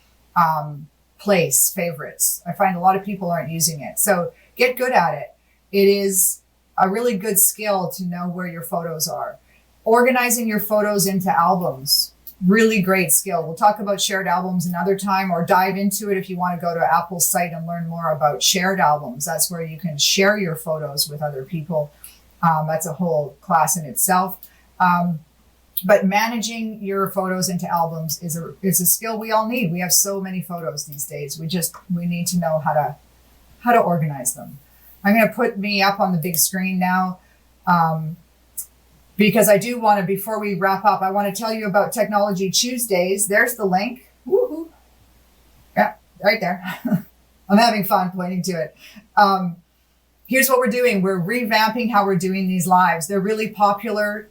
place, favorites. I find a lot of people aren't using it. So get good at it. It is a really good skill to know where your photos are. Organizing your photos into albums, really great skill. We'll talk about shared albums another time or dive into it if you want to go to Apple's site and learn more about shared albums. That's where you can share your photos with other people. That's a whole class in itself. But managing your photos into albums is a skill we all need. We have so many photos these days. We need to know how to organize them. I'm going to put me up on the big screen now. Because I do want to, before we wrap up, I want to tell you about Technology Tuesdays. There's the link. Woohoo. Yeah, right there. I'm having fun pointing to it. Here's what we're doing. We're revamping how we're doing these lives. They're really popular.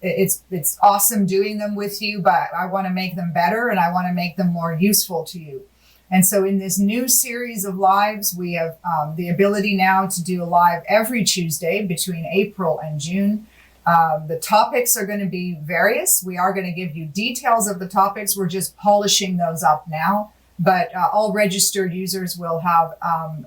It's awesome doing them with you, but I want to make them better and I want to make them more useful to you. And so in this new series of lives, we have the ability now to do a live every Tuesday between April and June. The topics are going to be various. We are going to give you details of the topics. We're just polishing those up now. But all registered users will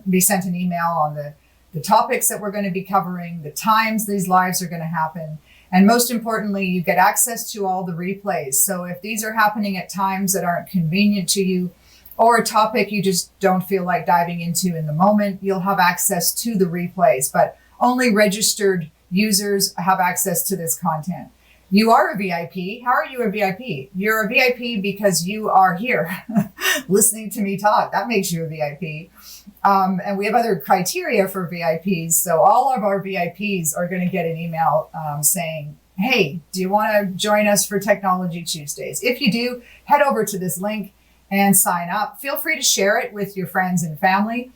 be sent an email on the topics that we're going to be covering, the times these lives are going to happen. And most importantly, you get access to all the replays. So if these are happening at times that aren't convenient to you, or a topic you just don't feel like diving into in the moment, you'll have access to the replays, but only registered users have access to this content. You are a VIP. How are you a VIP? You're a VIP because you are here listening to me talk. That makes you a VIP. And we have other criteria for VIPs. So all of our VIPs are going to get an email saying, hey, do you want to join us for Technology Tuesdays? If you do, head over to this link and sign up. Feel free to share it with your friends and family.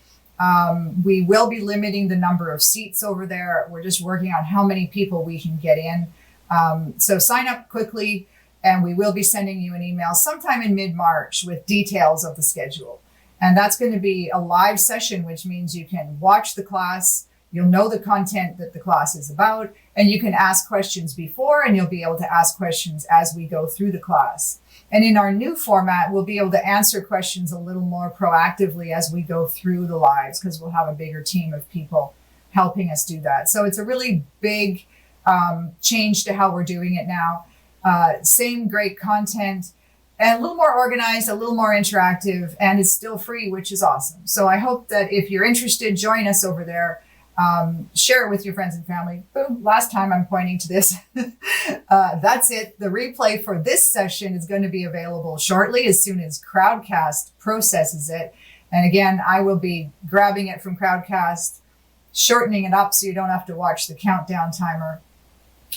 We will be limiting the number of seats over there. We're just working on how many people we can get in. So sign up quickly, and we will be sending you an email sometime in mid-March with details of the schedule. And that's going to be a live session, which means you can watch the class, you'll know the content that the class is about, and you can ask questions before, and you'll be able to ask questions as we go through the class. And in our new format, we'll be able to answer questions a little more proactively as we go through the lives, because we'll have a bigger team of people helping us do that. So it's a really big change to how we're doing it now. Same great content, and a little more organized, a little more interactive, and it's still free, which is awesome. So I hope that if you're interested, join us over there. Share it with your friends and family. Boom, last time I'm pointing to this. That's it. The replay for this session is going to be available shortly as soon as Crowdcast processes it. And again, I will be grabbing it from Crowdcast, shortening it up so you don't have to watch the countdown timer,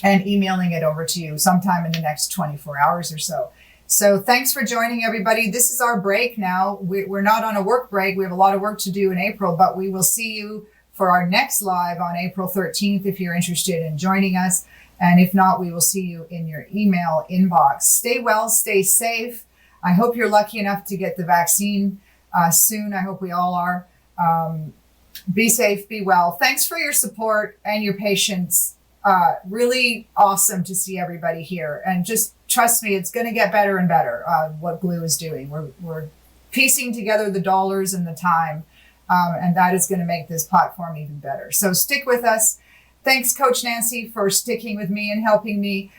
and emailing it over to you sometime in the next 24 hours or so. So thanks for joining, everybody. This is our break now. We're not on a work break. We have a lot of work to do in April, but we will see you for our next live on April 13th if you're interested in joining us. And if not, we will see you in your email inbox. Stay well, stay safe. I hope you're lucky enough to get the vaccine soon. I hope we all are. Be safe, be well. Thanks for your support and your patience. Really awesome to see everybody here. And just trust me, it's going to get better and better, what Gluu is doing. We're piecing together the dollars and the time, and that is going to make this platform even better. So stick with us. Thanks, Coach Nancy, for sticking with me and helping me.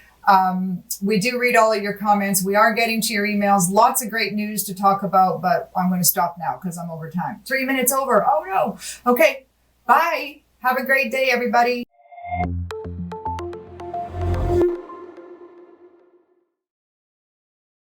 We do read all of your comments. We are getting to your emails. Lots of great news to talk about, but I'm going to stop now because I'm over time. 3 minutes over. Oh, no. Okay. Bye. Have a great day, everybody.